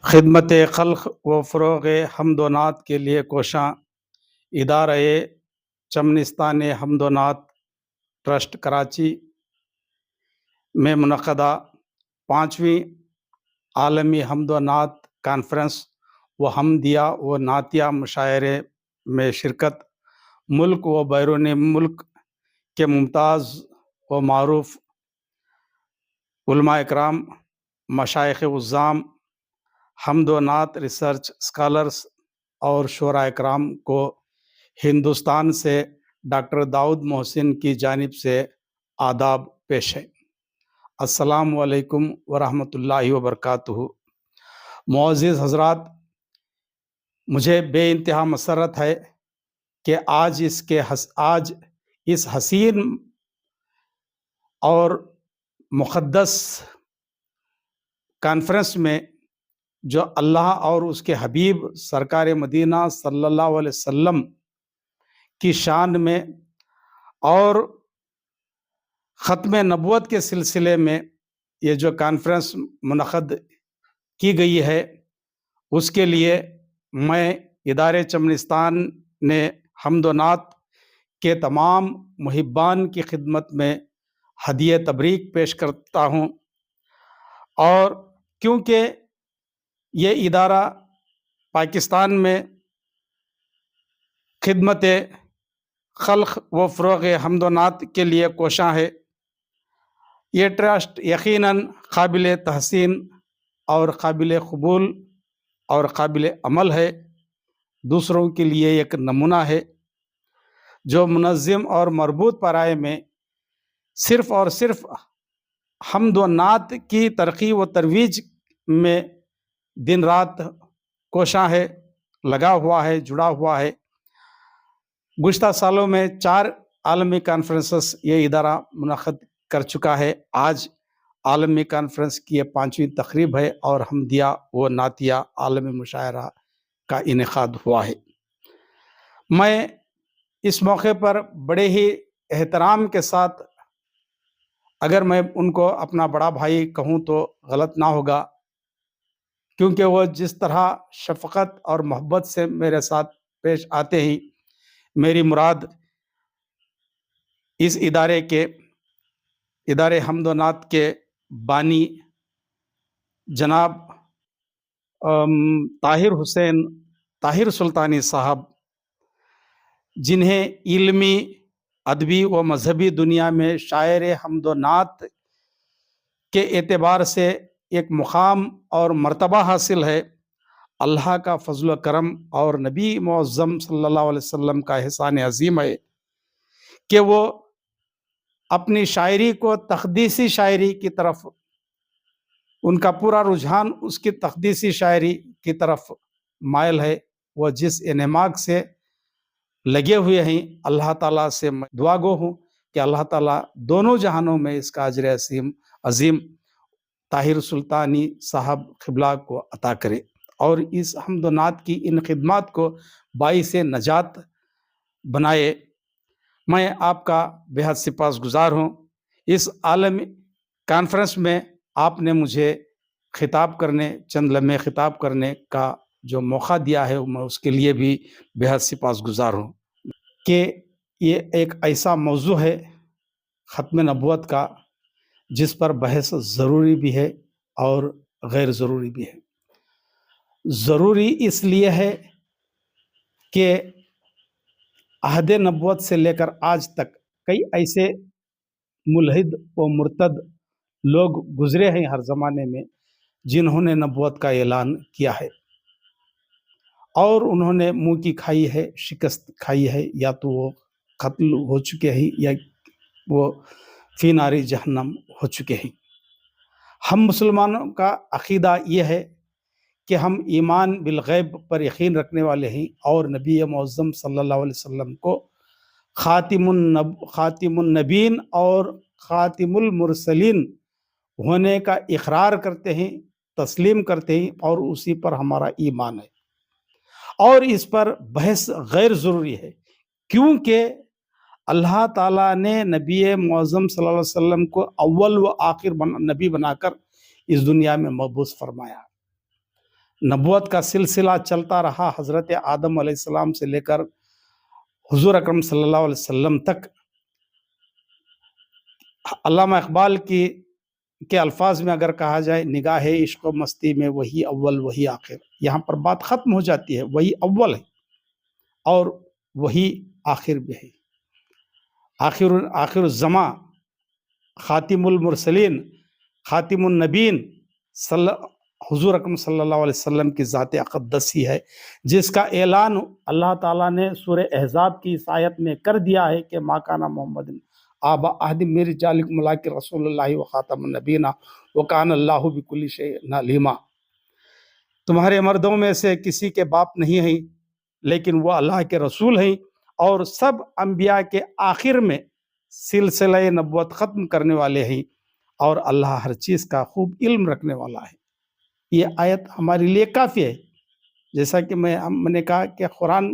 خدمت خلق و فروغ حمد و نعت کے لیے کوشاں ادارہ چمنستان حمد و نعت ٹرسٹ کراچی میں منعقدہ 5ویں عالمی حمد و نعت کانفرنس و حمدیہ و نعتیہ مشاعرے میں شرکت ملک و بیرون ملک کے ممتاز و معروف علماء اکرام، مشائخ عظام، حمد و نعت ریسرچ اسکالرس اور شعراء اکرام کو ہندوستان سے ڈاکٹر داؤد محسن کی جانب سے آداب پیش ہے۔ السلام علیکم ورحمۃ اللہ وبرکاتہ۔ معزز حضرات، مجھے بے انتہا مسرت ہے کہ آج اس حسین اور مقدس کانفرنس میں جو اللہ اور اس کے حبیب سرکار مدینہ صلی اللہ علیہ وسلم کی شان میں اور ختم نبوت کے سلسلے میں یہ جو کانفرنس منعقد کی گئی ہے، اس کے لیے میں ادارے چمنستان نے حمد و نعت کے تمام محبان کی خدمت میں ہدیہ تبریک پیش کرتا ہوں۔ اور کیونکہ یہ ادارہ پاکستان میں خدمت خلق و فروغ حمد و نعت کے لیے کوشاں ہے، یہ ٹرسٹ یقیناً قابل تحسین اور قابل قبول اور قابل عمل ہے، دوسروں کے لیے ایک نمونہ ہے جو منظم اور مربوط پرائے میں صرف اور صرف حمد و نعت کی ترقی و ترویج میں دن رات کوشاں ہے، لگا ہوا ہے، جڑا ہوا ہے۔ گزشتہ سالوں میں 4 عالمی کانفرنسز یہ ادارہ منعقد کر چکا ہے۔ آج عالمی کانفرنس کی یہ 5ویں تقریب ہے اور حمدیہ و نعتیہ عالمی مشاعرہ کا انعقاد ہوا ہے۔ میں اس موقع پر بڑے ہی احترام کے ساتھ، اگر میں ان کو اپنا بڑا بھائی کہوں تو غلط نہ ہوگا، کیونکہ وہ جس طرح شفقت اور محبت سے میرے ساتھ پیش آتے ہیں، میری مراد اس ادارے حمد و نعت کے بانی جناب طاہر سلطانی صاحب، جنہیں علمی، ادبی و مذہبی دنیا میں شاعر حمد و نعت کے اعتبار سے ایک مقام اور مرتبہ حاصل ہے۔ اللہ کا فضل و کرم اور نبی معظم صلی اللہ علیہ وسلم کا احسان عظیم ہے کہ وہ اپنی شاعری کو تقدیسی شاعری کی طرف، ان کا پورا رجحان اس کی تقدیسی شاعری کی طرف مائل ہے۔ وہ جس انہماک سے لگے ہوئے ہیں، اللہ تعالیٰ سے میں دعا گو ہوں کہ اللہ تعالیٰ دونوں جہانوں میں اس کا اجر عظیم طاہر سلطانی صاحب قبلہ کو عطا کرے اور اس حمد و نعت کی ان خدمات کو باعث نجات بنائے۔ میں آپ کا بے حد سپاسگزار ہوں۔ اس عالمی کانفرنس میں آپ نے مجھے چند لمحے خطاب کرنے کا جو موقع دیا ہے، میں اس کے لیے بھی بے حد سپاسگزار ہوں کہ یہ ایک ایسا موضوع ہے ختم نبوت کا جس پر بحث ضروری بھی ہے اور غیر ضروری بھی ہے۔ ضروری اس لیے ہے کہ عہد نبوت سے لے کر آج تک کئی ایسے ملحد و مرتد لوگ گزرے ہیں ہر زمانے میں، جنہوں نے نبوت کا اعلان کیا ہے اور انہوں نے منہ کی کھائی ہے، شکست کھائی ہے، یا تو وہ قتل ہو چکے ہیں یا وہ فی نار جہنم ہو چکے ہیں۔ ہم مسلمانوں کا عقیدہ یہ ہے کہ ہم ایمان بالغیب پر یقین رکھنے والے ہیں اور نبی معظم صلی اللہ علیہ وسلم کو خاتم النبین اور خاتم المرسلین ہونے کا اقرار کرتے ہیں، تسلیم کرتے ہیں، اور اسی پر ہمارا ایمان ہے۔ اور اس پر بحث غیر ضروری ہے کیونکہ اللہ تعالیٰ نے نبی معظم صلی اللہ علیہ وسلم کو اول و آخر نبی بنا کر اس دنیا میں مبعوث فرمایا۔ नबूवत का सिलसिला चलता रहा हज़रत आदम अलैहिस्सलाम से लेकर हुज़ूर अकरम सल्लल्लाहु अलैहि वसल्लम तक। अल्लामा इकबाल की के अल्फाज में अगर कहा जाए, निगाह इश्क व मस्ती में वही अव्वल वही आखिर, यहाँ पर बात ख़त्म हो जाती है। वही अव्वल है और वही आखिर भी है। आखिर आखिर ज़मा, खातिमुल मुरसलीन, खातिमुन नबीन हुजूर अकरम सल्लल्लाहु अलैहि वसल्लम की ज़ात अक़द्दस ही है, जिसका ऐलान अल्लाह ताला ने सूरह अहज़ाब की इस आयत में कर दिया है कि मा काना मोहम्मदिन आबा अहदिम मिन रिजालिकुम वलाकिन रसूलुल्लाहि व खातमुन नबीना व काना अल्लाहु बिकुल्लि शैइन अलीमा। तुम्हारे मर्दों में से किसी के बाप नहीं हैं, लेकिन वो अल्लाह के रसूल हैं और सब अंबिया के आखिर में सिलसिला नबुवत ख़त्म करने वाले हैं, और अल्लाह हर चीज़ का खूब इल्म रखने वाला है। ये आयत हमारे लिए काफ़ी है। जैसा कि मैंने कहा कि कुरान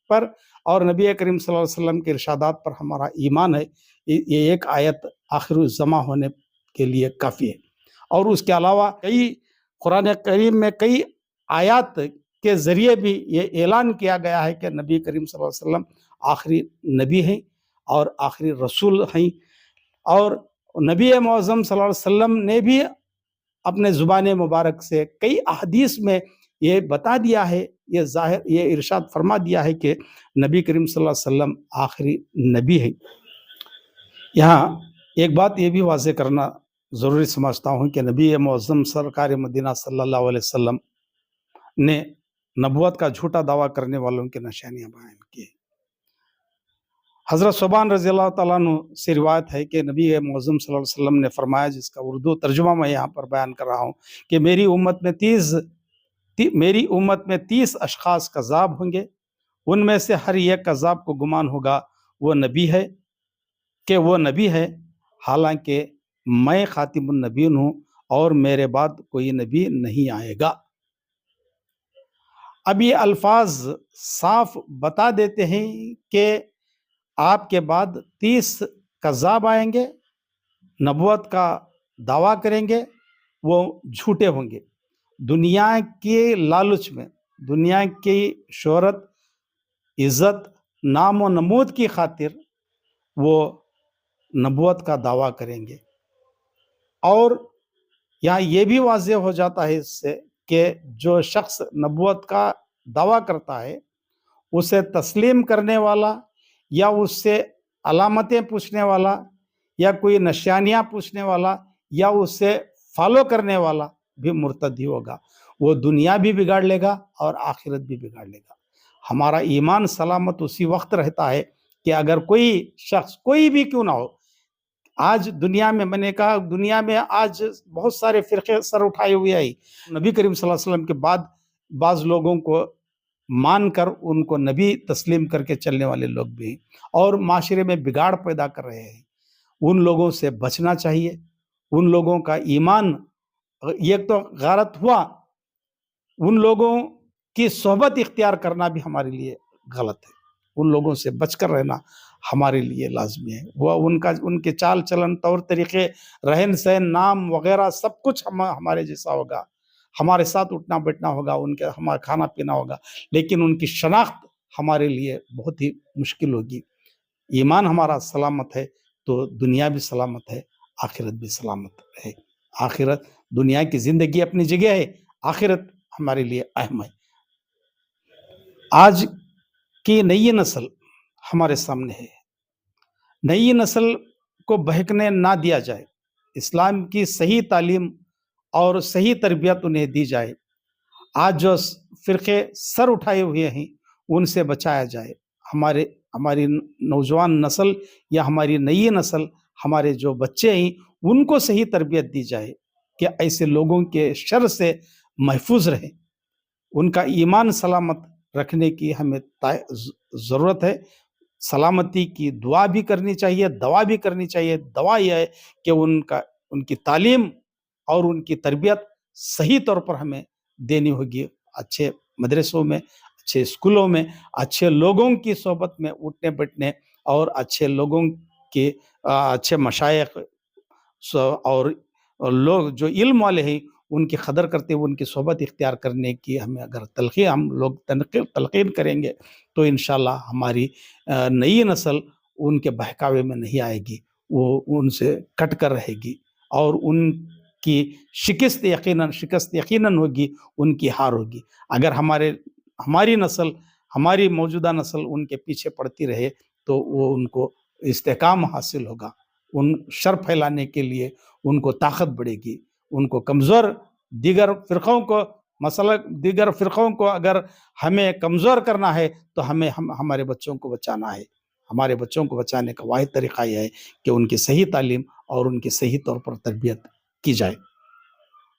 पर और नबी करीम सल्लल्लाहु अलैहि वसल्लम के इरशादात पर हमारा ईमान है। ये एक आयत आखिरुज़्ज़मा होने के लिए काफ़ी है। और उसके अलावा कई कुरान करीम में कई आयत के ज़रिए भी ये ऐलान किया गया है कि नबी करीम सल्लल्लाहु अलैहि वसल्लम आखिरी नबी हैं और आखिरी रसूल हैं। और नबी मुअज़्ज़म सल्लल्लाहु अलैहि वसल्लम ने भी अपने ज़ुबान मुबारक से कई अहदीस में ये बता दिया है, ये इरशाद फरमा दिया है कि नबी करीम सल्लल्लाहु अलैहि वसल्लम आखिरी नबी है। यहाँ एक बात ये भी वाज़ेह करना ज़रूरी समझता हूँ कि नबी मुअज़्ज़म सरकार मदीना सल्लल्लाहु अलैहि वसल्लम ने नबूवत का झूठा दावा करने वालों की निशानियाँ बयान की। हज़रत सुबान रज़ी अल्लाह ताला अन्हु से रिवायत है कि नबी मुअज़्ज़म सल्लल्लाहु अलैहि वसल्लम ने फरमाया, जिसका उर्दू तर्जुमा मैं यहाँ पर बयान कर रहा हूँ, कि मेरी उम्मत में 30 अशख़ास कज़्ज़ाब होंगे। उनमें से हर एक कज़्ज़ाब को गुमान होगा वो नबी है, हालांकि मैं खातिमुन नबीन हूँ और मेरे बाद कोई नबी नहीं आएगा। अब ये अल्फाज साफ बता देते हैं कि आपके बाद 30 कज़्ज़ाब आएंगे, नबूवत का दावा करेंगे, वो झूठे होंगे। दुनिया के लालच में, दुनिया की शोहरत, इज़्ज़त, नाम व नमूद की खातिर वो नबूवत का दावा करेंगे। और यहाँ ये भी वाज़ेह हो जाता है इससे कि जो शख्स नबूवत का दावा करता है, उसे तस्लीम करने वाला या उससे अलामतें पूछने वाला या कोई निशानियाँ पूछने वाला या उससे फॉलो करने वाला भी मुर्तद ही होगा। वो दुनिया भी बिगाड़ लेगा और आखिरत भी बिगाड़ लेगा। हमारा ईमान सलामत उसी वक्त रहता है कि अगर कोई शख्स, कोई भी क्यों ना हो, आज दुनिया में, मैंने कहा दुनिया में आज बहुत सारे फ़िरक़े सर उठाए हुए हैं। नबी करीम सल्लल्लाहु अलैहि वसल्लम के बाद बाज़ लोगों को मानकर उनको नबी तस्लीम करके चलने वाले लोग भी हैं और माशरे में बिगाड़ पैदा कर रहे हैं। उन लोगों से बचना चाहिए। उन लोगों का ईमान, ये तो गारत हुआ, उन लोगों की सोहबत इख्तियार करना भी हमारे लिए गलत है। उन लोगों से बचकर रहना हमारे लिए लाजमी है। वह उनके चाल चलन, तौर तरीक़े, रहन सहन, नाम वगैरह सब कुछ हमारे जैसा होगा, हमारे साथ उठना बैठना होगा, हमारा खाना पीना होगा, लेकिन उनकी शनाख्त हमारे लिए बहुत ही मुश्किल होगी। ईमान हमारा सलामत है तो दुनिया भी सलामत है, आखिरत भी सलामत है। आखिरत, दुनिया की ज़िंदगी अपनी जगह है, आखिरत हमारे लिए अहम है। आज की नई नस्ल हमारे सामने है। नई नस्ल को बहकने ना दिया जाए, इस्लाम की सही तालीम और सही तरबियत उन्हें दी जाए। आज जो फ़िरक़े सर उठाए हुए हैं उनसे बचाया जाए। हमारी नौजवान नस्ल या हमारी नई नस्ल, हमारे जो बच्चे हैं, उनको सही तरबियत दी जाए कि ऐसे लोगों के शर से महफूज रहें। उनका ईमान सलामत रखने की हमें ज़रूरत है। सलामती की दुआ भी करनी चाहिए, दवा भी करनी चाहिए। दवा यह है कि उनकी तालीम और उनकी तरबियत सही तौर पर हमें देनी होगी। अच्छे मदरसों में, अच्छे स्कूलों में, अच्छे लोगों की सोहबत में उठने बैठने और अच्छे लोगों के अच्छे मशाइख और लोग जो इल्म वाले हैं ان کی قدر کرتے ہوئے ان کی صحبت اختیار کرنے کی ہمیں اگر ہم لوگ تلقین کریں گے تو انشاءاللہ ہماری نئی نسل ان کے بہکاوے میں نہیں آئے گی، وہ ان سے کٹ کر رہے گی، اور ان کی شکست یقیناً ہوگی، ان کی ہار ہوگی۔ اگر ہماری نسل، ہماری موجودہ نسل ان کے پیچھے پڑتی رہے تو وہ ان کو استحکام حاصل ہوگا، ان شر پھیلانے کے لیے ان کو طاقت بڑھے گی، ان کو کمزور دیگر فرقوں کو اگر ہمیں کمزور کرنا ہے تو ہمارے بچوں کو بچانا ہے۔ ہمارے بچوں کو بچانے کا واحد طریقہ یہ ہے کہ ان کی صحیح تعلیم اور ان کی صحیح طور پر تربیت کی جائے۔